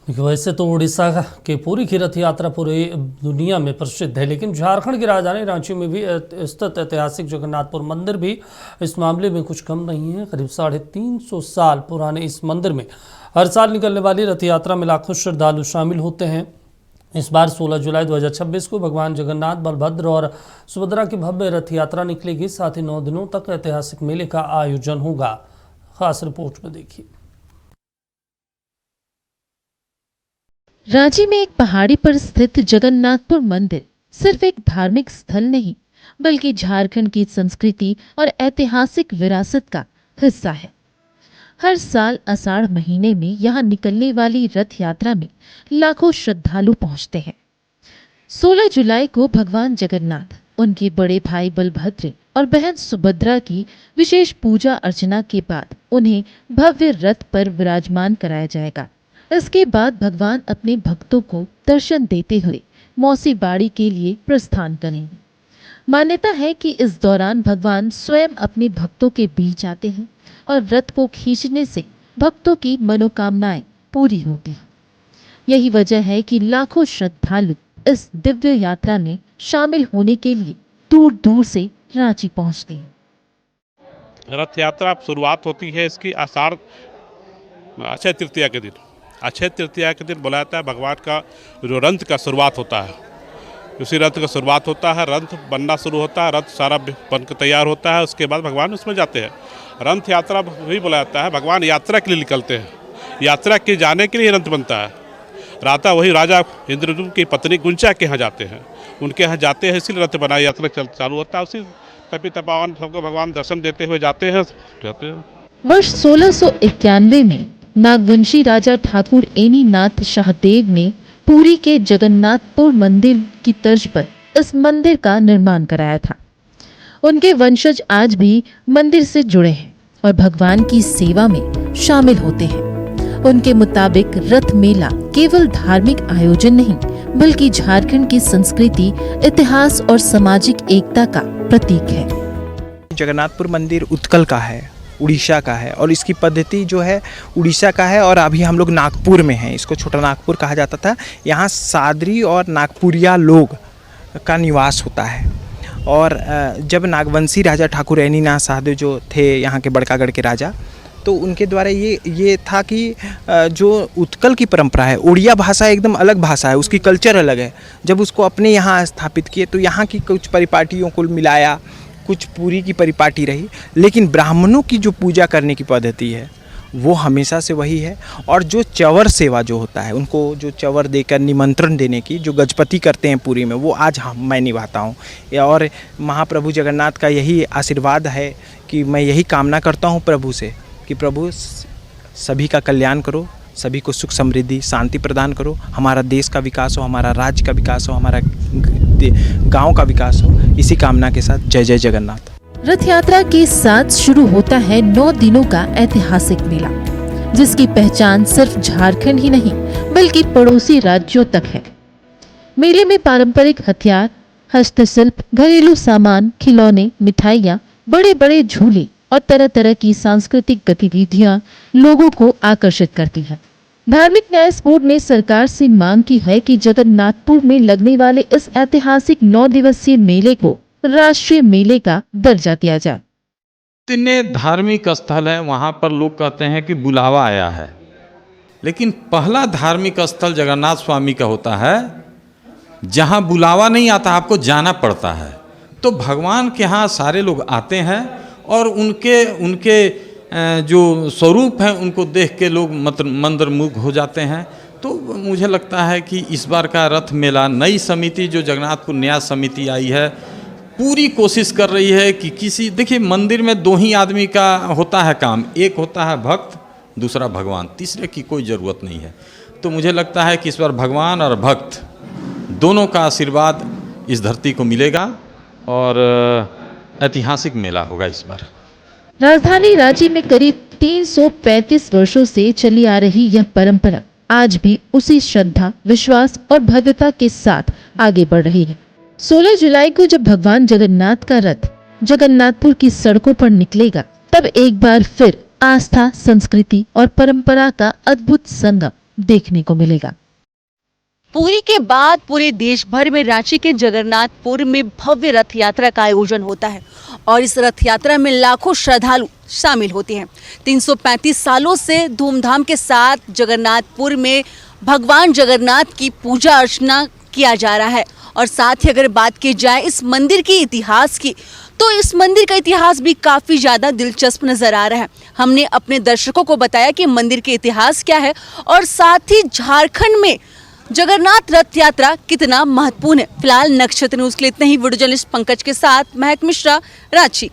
वैसे तो उड़ीसा के पुरी की रथ यात्रा पूरी दुनिया में प्रसिद्ध है, लेकिन झारखंड की राजधानी रांची में भी स्थित ऐतिहासिक जगन्नाथपुर मंदिर भी इस मामले में कुछ कम नहीं है। करीब 350 साल पुराने इस मंदिर में हर साल निकलने वाली रथ यात्रा में लाखों श्रद्धालु शामिल होते हैं। इस बार 16 जुलाई 2026 को भगवान जगन्नाथ, बलभद्र और सुभद्रा की भव्य रथ यात्रा निकलेगी। साथ ही 9 दिनों तक ऐतिहासिक मेले का आयोजन होगा। खास रिपोर्ट में देखिए। रांची में एक पहाड़ी पर स्थित जगन्नाथपुर मंदिर सिर्फ एक धार्मिक स्थल नहीं, बल्कि झारखंड की संस्कृति और ऐतिहासिक विरासत का हिस्सा है। हर साल आषाढ़ महीने में यहाँ निकलने वाली रथ यात्रा में लाखों श्रद्धालु पहुंचते हैं। 16 जुलाई को भगवान जगन्नाथ, उनके बड़े भाई बलभद्र और बहन सुभद्रा की विशेष पूजा अर्चना के बाद उन्हें भव्य रथ पर विराजमान कराया जाएगा। इसके बाद भगवान अपने भक्तों को दर्शन देते हुए मौसी बाड़ी के लिए प्रस्थान करेंगे। मान्यता है कि इस दौरान भगवान स्वयं अपने भक्तों के बीच आते हैं और रथ को खींचने से भक्तों की मनोकामनाएं पूरी होती हैं। यही वजह है कि लाखों श्रद्धालु इस दिव्य यात्रा में शामिल होने के लिए दूर दूर से रांची पहुंचते हैं। रथ यात्रा शुरुआत होती है इसकी आषाढ़ अक्षय तृतीया के दिन। अक्षय तृतीया के दिन बोला जाता है भगवान का जो रथ का शुरुआत होता है, उसी रथ का शुरुआत होता है। रथ बनना शुरू होता है, रथ सारा बन के तैयार होता है, उसके बाद भगवान उसमें जाते हैं। रथ यात्रा भी बोला जाता है, भगवान यात्रा के लिए निकलते हैं, यात्रा के जाने के लिए रथ बनता है। राता वही राजा इंद्रद्युम्न की पत्नी गुंचा के यहाँ जाते हैं, उनके यहाँ जाते हैं, इसीलिए रथ बना यात्रा चालू होता है। उसी तपी तपावन सबको भगवान दर्शन देते हुए जाते हैं। वर्ष 1691 में नागवंशी राजा ठाकुर एनीनाथ शाहदेव ने पुरी के जगन्नाथपुर मंदिर की तर्ज पर इस मंदिर का निर्माण कराया था। उनके वंशज आज भी मंदिर से जुड़े हैं और भगवान की सेवा में शामिल होते हैं। उनके मुताबिक रथ मेला केवल धार्मिक आयोजन नहीं, बल्कि झारखंड की संस्कृति, इतिहास और सामाजिक एकता का प्रतीक है। जगन्नाथपुर मंदिर उत्कल का है, उड़ीसा का है, और इसकी पद्धति जो है उड़ीसा का है। और अभी हम लोग नागपुर में हैं, इसको छोटा नागपुर कहा जाता था। यहाँ सादरी और नागपुरिया लोग का निवास होता है। और जब नागवंशी राजा ठाकुर एनीनाथ शाहदेव जो थे यहाँ के बड़कागढ़ के राजा, तो उनके द्वारा ये था कि जो उत्कल की परंपरा है, उड़िया भाषा एकदम अलग भाषा है, उसकी कल्चर अलग है। जब उसको अपने यहाँ स्थापित किए तो यहाँ की कुछ परिपाटियों को मिलाया, कुछ पूरी की परिपाटी रही, लेकिन ब्राह्मणों की जो पूजा करने की पद्धति है वो हमेशा से वही है। और जो चवर सेवा जो होता है, उनको जो चवर देकर निमंत्रण देने की जो गजपति करते हैं पूरी में, वो आज मैं निभाता हूँ। और महाप्रभु जगन्नाथ का यही आशीर्वाद है कि मैं यही कामना करता हूँ प्रभु से कि प्रभु सभी का कल्याण करो, सभी को सुख समृद्धि शांति प्रदान करो, हमारा देश का विकास हो, हमारा राज्य का विकास हो, हमारा गांव का विकास हो। इसी कामना के साथ जय जय जगन्नाथ। रथ यात्रा के साथ शुरू होता है 9 दिनों का ऐतिहासिक मेला, जिसकी पहचान सिर्फ झारखंड ही नहीं बल्कि पड़ोसी राज्यों तक है। मेले में पारंपरिक हथियार, हस्तशिल्प, घरेलू सामान, खिलौने, मिठाइयाँ, बड़े बड़े झूले और तरह तरह की सांस्कृतिक गतिविधियां लोगों को आकर्षित करती हैं। धार्मिक न्यास बोर्ड ने सरकार से मांग की है कि जगन्नाथपुर में लगने वाले इस ऐतिहासिक 9 दिवसीय मेले को राष्ट्रीय मेले का दर्जा दिया जाए। इतने धार्मिक स्थल है, वहाँ पर लोग कहते हैं कि बुलावा आया है, लेकिन पहला धार्मिक स्थल जगन्नाथ स्वामी का होता है जहाँ बुलावा नहीं आता, आपको जाना पड़ता है। तो भगवान के यहाँ सारे लोग आते हैं और उनके जो स्वरूप हैं उनको देख के लोग मंत्रमुग्ध हो जाते हैं। तो मुझे लगता है कि इस बार का रथ मेला, नई समिति जो जगन्नाथपुर न्यास समिति आई है, पूरी कोशिश कर रही है कि देखिए मंदिर में 2 ही आदमी का होता है काम, एक होता है भक्त, दूसरा भगवान, तीसरे की कोई ज़रूरत नहीं है। तो मुझे लगता है कि इस बार भगवान और भक्त दोनों का आशीर्वाद इस धरती को मिलेगा और ऐतिहासिक मेला होगा इस बार। राजधानी रांची में करीब 335 वर्षों से चली आ रही यह परंपरा आज भी उसी श्रद्धा, विश्वास और भव्यता के साथ आगे बढ़ रही है। 16 जुलाई को जब भगवान जगन्नाथ का रथ जगन्नाथपुर की सड़कों पर निकलेगा, तब एक बार फिर आस्था, संस्कृति और परंपरा का अद्भुत संगम देखने को मिलेगा। पुरी के बाद पूरे देश भर में रांची के जगन्नाथपुर में भव्य रथ यात्रा का आयोजन होता है और इस रथ यात्रा में लाखों श्रद्धालु शामिल होते हैं। 335 सालों से धूमधाम के साथ जगन्नाथपुर में भगवान जगन्नाथ की पूजा अर्चना किया जा रहा है। और साथ ही अगर बात की जाए इस मंदिर के इतिहास की, तो इस मंदिर का इतिहास भी काफ़ी ज़्यादा दिलचस्प नज़र आ रहा है। हमने अपने दर्शकों को बताया कि मंदिर के इतिहास क्या है और साथ ही झारखंड में जगन्नाथ रथ यात्रा कितना महत्वपूर्ण है। फिलहाल नक्षत्र न्यूज़ के लिए इतना ही। वीडियो जर्नलिस्ट पंकज के साथ महक मिश्रा, रांची।